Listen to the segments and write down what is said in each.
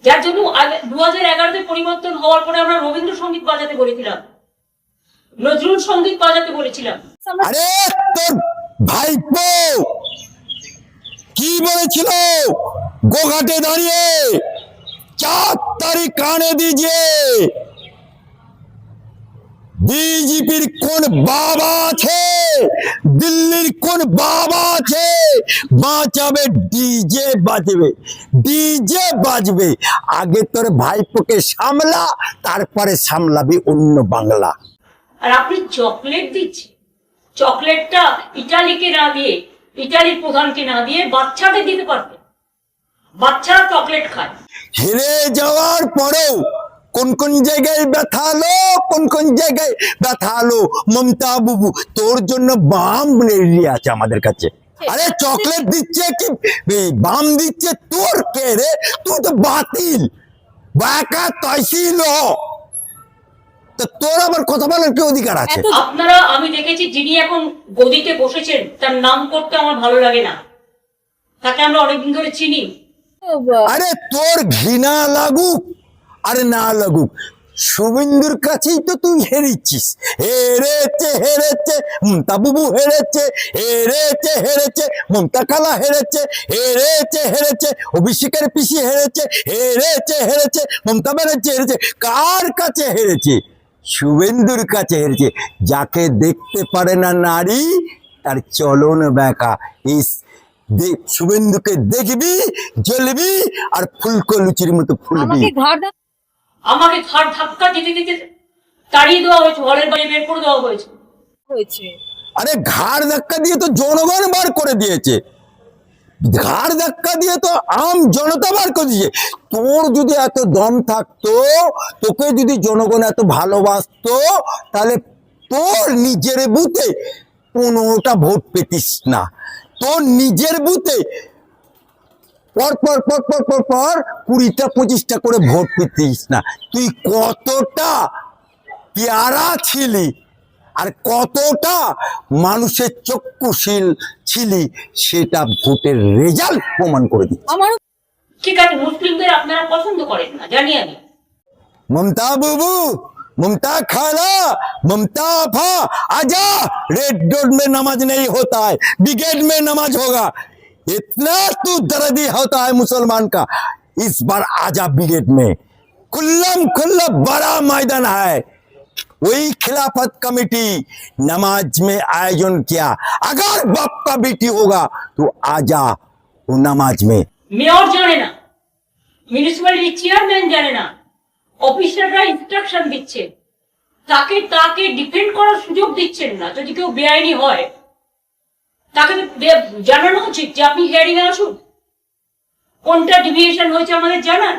যার জন্য 2011-তে পরিবর্তন হওয়ার পরে আমরা রবীন্দ্রসঙ্গীত বাজাতে বলেছিলাম, নজরুল সঙ্গীত বাজাতে বলেছিলাম। আরে তোর ভাইপো কি বলেছিল গোঘাটে দাঁড়িয়ে, 4 তারিখ আনে দিজিয়ে, বিজেপির কোন বাবা আছে, দিল্লির কোন বাবা আছে বাঁচাবে? ডিজে বাজবে, ডিজে বাজবে। আগে তোর ভাইপোকে সামলা, তারপরে সামলাবি অন্য বাংলা। আর আপনি চকলেট দিচ্ছেন, চকলেটটা ইটালিকে না দিয়ে, ইটালির প্রধানকে না দিয়ে বাচ্চাদের দিতে পারবে। বাচ্চারা চকলেট খায়। হেরে যাওয়ার পরেও কোন কোন জায়গায় ব্যথা হলো, কোন কোন জায়গায় ব্যথা হলো। মমতা বাবু তোর জন্য বাম রেডি আছে আমাদের কাছে। আরে চকলেট দিচ্ছে কি বাম দিচ্ছে, তোর কে রে? তুই তো বাতিল বাঁকা তহসিল। তো তোর আবার কথা বলার কি অধিকার আছে? আপনারা, আমি দেখেছি যিনি এখন গদিতে বসেছেন তার নাম করতে আমার ভালো লাগে না, তাকে আমরা অনেকদিন ধরে চিনি। আরে তোর ঘৃণা লাগুক আরে না লাগুক, শুভেন্দুর কাছেই তো তুই হেরেছিস। হেরেছে মমতা বাবু, হেরেছে মমতা খালা, হেরেছে অভিষেকের পিসি, হেরেছে মমতা ব্যানার্জি, হেরেছে। কার কাছে হেরেছে? শুভেন্দুর কাছে হেরেছে। যাকে দেখতে পারে না নারী তার চলন ব্যাকা। শুভেন্দুকে দেখবি জ্বলবি আর ফুলকো লুচির মতো ফুলবি। আমাকে ঘাড় ধাক্কা দিতে দিতে তাড়িয়ে দেওয়া হয়েছে, ঘরের বাইরে বের করে দেওয়া হয়েছে। আরে ঘাড় ধাক্কা দিয়ে তো জনগণ বার করে দিয়েছে, ঘাড় ধাক্কা দিয়ে তো আম জনতা বার করে দিয়েছে। তোর যদি এত দম থাকতো, তোকে যদি জনগণ এত ভালোবাসতো, তাহলে তোর নিজের বুথে 15টা ভোট পেতিস না। তোর নিজের বুথে পর পর পর পর পর পর 20টা 25টা করে ভোট পেতিস না। তুই কতটা পেয়ারা ছিলি আর কতটা মানুষের চক্ষুশীল ছিলি, সেটা ভোটের রেজাল্ট প্রমাণ করে দিচ্ছে। ঠিক আছে, মুসলিমদের আপনারা পছন্দ করেন না জানি আমি। ममता बाबू, ममता खाला, ममता अफा, आजा। रेड रोड में नमाज नहीं होता है, ब्रिगेड में नमाज होगा। इतना तू दर्दी होता है मुसलमान का, इस बार आजा ब्रिगेड में। खुल्लम खुल्ला बड़ा मैदान है, वही खिलाफत कमेटी नमाज में आयोजन किया। अगर बाप का बेटी होगा तो आजा वो नमाज में। মেয়র জানে না, মিউনিসিপ্যালিটি চেয়ারম্যান জানে না, অফিসাররা ইনস্ট্রাকশন দিচ্ছে, তাকে তাকে ডিফেন্ড করার সুযোগ দিচ্ছেন না। যদি কেউ বেআইনি হয় তাকে জানানো উচিত যে আপনি হিয়ারিং এ আসুন, কোনটা ডিভিয়েশন হয়েছে আমাদের জানান।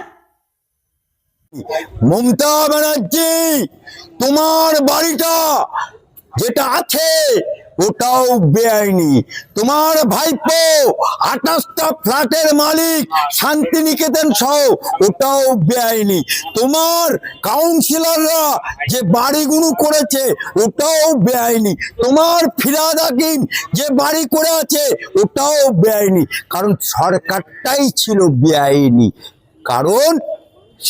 মমতা ব্যানার্জি, তোমার বাড়িটা যেটা আছে ওটাও বেআইনি। তোমার ভাইপো 28টা ফ্ল্যাটের মালিক শান্তিনিকেতন সহ, ওটাও বেআইনি। তোমার কাউন্সিলররা যে বাড়িগুলো করেছে ওটাও বেআইনি। তোমার ফিরাদ হাকিম যে বাড়ি করে আছে ওটাও বেআইনি। কারণ সরকারটাই ছিল বেআইনি। কারণ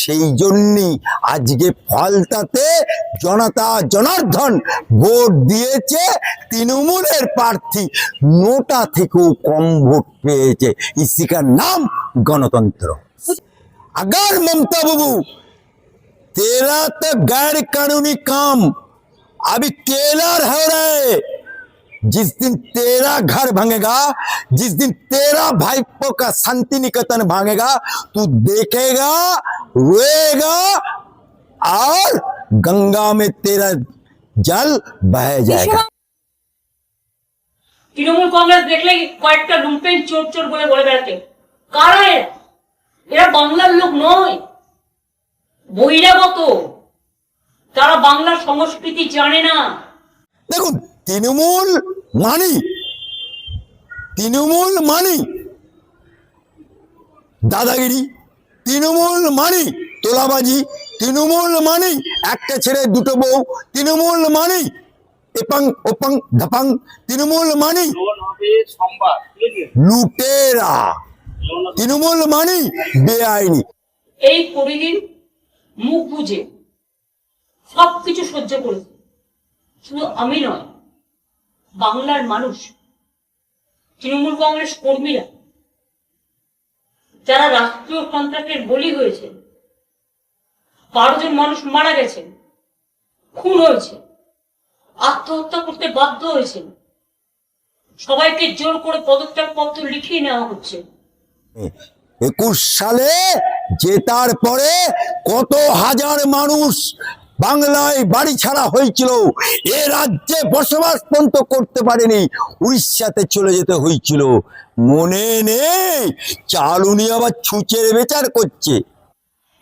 সেই জন্যই আজকে ফলতাতে জনতা জনার্দন ভোট দিয়েছে তৃণমূলের প্রার্থী, 9টা থেকেও কম ভোট পেয়েছে। इसी का नाम गणतंत्र। अगर ममता बाबू तेरा तो गैर कानूनी काम अभी टेलर हो रहे, जिस दिन तेरा घर भांगेगा, जिस दिन तेरा भाईपो का शांति निकेतन भांगेगा, तू देखेगा, रोएगा और गंगा में तेरा जल बह जाएगा। তৃণমূল কংগ্রেস দেখলে কয়েকটা লুম্পেন চোর চোর বলে বলে বেড়াতে, কারা এরা? এরা বাংলার লোক নয়, বহিরাগত। তারা বাংলার সংস্কৃতি জানে না। দেখুন, তৃণমূল মানি দাদাগিরি, তৃণমূল মানি তোলাবাজি, তৃণমূল মানি একটা ছেড়ে দুটো বউ, তৃণমূল মানি এপাং ওপাং ধাপাং, তৃণমূল মানি লুটেরা, তৃণমূল মানি বেআইনি। এই পরিদিন মুখ বুঝে সবকিছু সহ্য করেছে। শুধু আমি নয়, বাংলার মানুষ, তৃণমূল কংগ্রেস কর্মীরা যারা রাষ্ট্রীয় সন্ত্রাসের বলি হয়েছে, 12 জন মানুষ মারা গেছেন, খুন হয়েছে, আত্মহত্যা করতে বাধ্য হয়েছেন, সবাইকে জোর করে পদত্যাগ পত্র লিখিয়ে নেওয়া হচ্ছে। 21 সালে জেতার পরে কত হাজার মানুষ বাংলায় বাড়ি ছাড়া হয়েছিল, এ রাজ্যে বসবাস পর্যন্ত করতে পারেনি, উড়িষ্যাতে চলে যেতে হয়েছিল। মনে নেই? চালু নিয়ে আবার ছুঁচের বিচার করছে।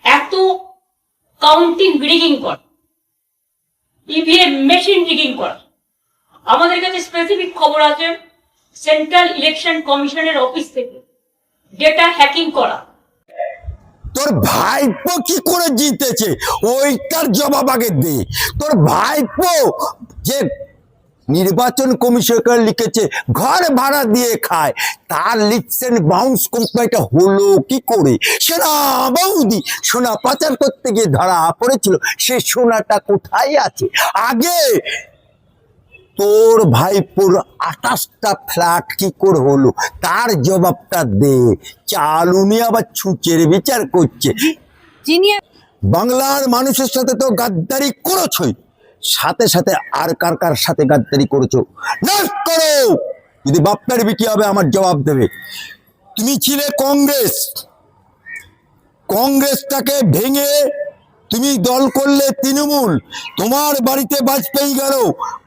এত কাউন্টিং রিগিং কর, ইভিএম মেশিন রিগিং কর। আমাদের কাছে স্পেসিফিক খবর আছে সেন্ট্রাল ইলেকশন কমিশনের অফিস থেকে ডেটা হ্যাকিং করা। তোর ভাইপো কি করে জিতেছে ওইটার জবাব আগে দে। তোর ভাইপো যে নির্বাচন কমিশনকে লিখেছে ঘর ভাড়া দিয়ে খায়, তার লিপস এন্ড বাউন্স কোম্পানিটা হলো কি করে? সোনা বৌদি সোনা পাচার করতে গিয়ে ধরা পড়েছিল, সে সোনাটা কোথায় আছে? আগে তোর ভাইপোর 28টা ফ্ল্যাট কি করে হলো তার জবাবটা দে। চালু নিয়ে আবার ছুঁচের বিচার করছে। বাংলার মানুষের সাথে তো গাদ্দারি করেছই, সাথে সাথে আর কার কার সাথে গাদ্দারি করেছো নাশ করো। যদি বাপের বিটি হবে আমার জবাব দেবে। তুমি ছিলে কংগ্রেস, কংগ্রেসটাকে ভেঙে তুমি দল করলে তৃণমূল। তোমার বাড়িতে বাজপেয়ী গেল,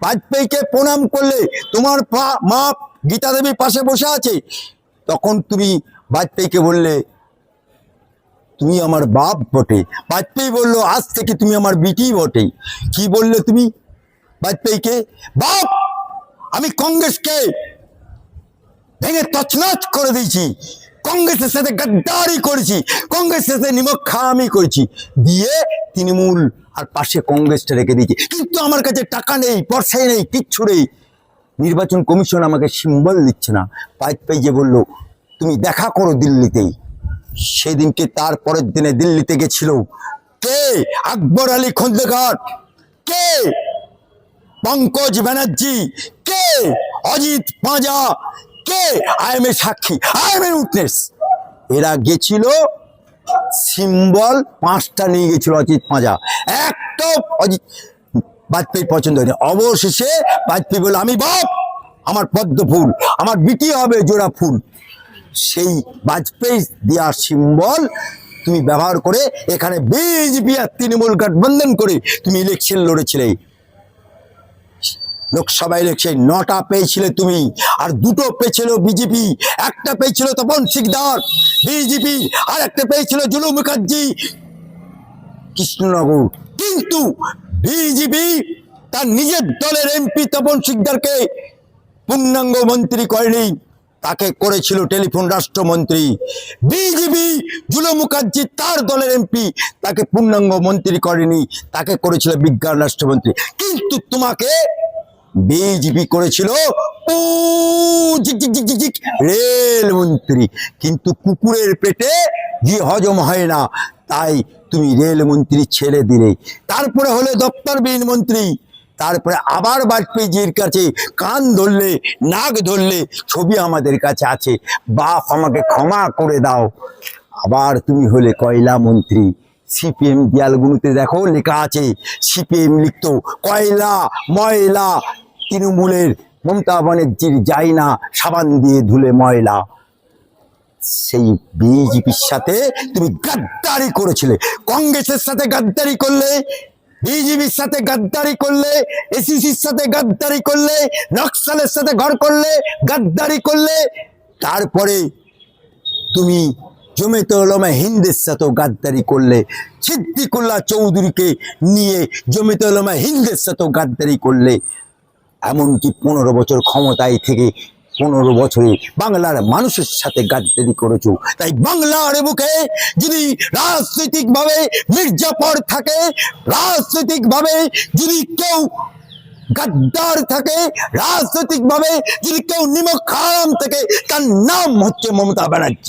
বাজপেয়ীকে প্রণাম করলে, তোমার মা গীতা দেবী পাশে বসে আছে, তখন তুমি বাজপেয়ীকে বললে তুমি আমার বাপ বটে। বাজপেয়ী বললো আজ থেকে তুমি আমার বিটি বটে। কি বললে তুমি বাজপেয়ীকে? বাপ, আমি কংগ্রেসকে ভেঙে তছনছ করে দিয়েছি, কংগ্রেসের সাথে গাদ্দারি করেছি, কংগ্রেসের সাথে নিমক খাওয়ামি করেছি, দিয়ে তৃণমূল আর পাশে কংগ্রেসটা রেখে দিয়েছি। কিন্তু আমার কাছে টাকা নেই, পয়সাই নেই, কিচ্ছু নেই। নির্বাচন কমিশন আমাকে সিম্বল দিচ্ছে না। বাজপেয়ী যে বললো তুমি দেখা করো দিল্লিতেই, সেদিনকে তারপরের দিনে দিল্লিতে গেছিল কে? আকবর আলী খন্দকার, কে পঙ্কজ ব্যানার্জি, কে অজিত পাঁজা, কে আই এম এ সাক্ষী, আই এম এ উইটনেস। এরা গেছিল, সিম্বল 5টা নিয়ে গেছিল অজিত পাঁজা, একটাও অজিত বাজপেয়ী পছন্দ হয়নি। অবশেষে বাজপেয়ী বলল আমি বাপ, আমার পদ্ম ফুল, আমার বিটি হবে জোড়া ফুল। সেই বাজপেয়ী দেওয়ার সিম্বল তুমি ব্যবহার করে এখানে বিজেপি আর তৃণমূল গঠবন্ধন করে তুমি ইলেকশন লড়েছিলে। লোকসভা ইলেকশন 9টা পেয়েছিলে তুমি, আর 2টো পেয়েছিল বিজেপি। একটা পেয়েছিল তপন শিকদার বিজেপি, আর একটা পেয়েছিল জুলু মুখার্জি কৃষ্ণনগর। কিন্তু বিজেপি তার নিজের দলের এমপি তপন শিকদারকে পূর্ণাঙ্গ মন্ত্রী করেনি, তাকে করেছিল টেলিফোন রাষ্ট্রমন্ত্রী। বিজেপি জুলু মুখার্জি তার দলের এমপি, তাকে পূর্ণাঙ্গ মন্ত্রী করেনি, তাকে করেছিল বিজ্ঞান রাষ্ট্রমন্ত্রী। কিন্তু তোমাকে বিজেপি করেছিল রেল মন্ত্রী। কিন্তু কুকুরের পেটে ঘি হজম হয় না, তাই তুমি রেল মন্ত্রী ছেড়ে দিলে। তারপরে হলে দপ্তরবিহীন মন্ত্রী, তারপরে আবার বাজপেয়ীজির কাছে কান ধরলে, নাক ধরলে, ছবি আমাদের কাছে আছে। বাপ আমাকে ক্ষমা করে দাও। আবার তুমি হলে কয়লা মন্ত্রী। সিপিএম দেয়ালগুলোতে দেখো লেখা আছে, সিপিএম লিখতো কয়লা ময়লা, তৃণমূলের মমতা ব্যানার্জির যায় না সাবান দিয়ে ধুলে ময়লা। সেই বিজেপির সাথে তুমি গাদ্দারি করেছিলে, কংগ্রেসের সাথে গাদ্দারি করলে, বিজেপির সাথে গাদ্দারি করলে, এসিসির সাথে গাদ্দারি করলে, নকশালের সাথে ঘর করলে, গাদ্দারি করলে। তারপরে তুমি জমিয়তে উলামা হিন্দের সাথেও গাদ্দারি করলে, সিদ্দিকুল্লাহ চৌধুরীকে নিয়ে জমিয়তে উলামা হিন্দের সাথেও গাদ্দারি করলে। এমনকি 15 বছর ক্ষমতায় থেকে 15 বছরে বাংলার মানুষের সাথে গাদ্দারি করেছো। তাই বাংলার বুকে যদি রাজনৈতিকভাবে মির্জাফর থাকে, রাজনৈতিকভাবে যদি কেউ গাদ্দার থাকে, রাজনৈতিকভাবে যদি কেউ নিমক হারাম থাকে, তার নাম হচ্ছে মমতা ব্যানার্জি।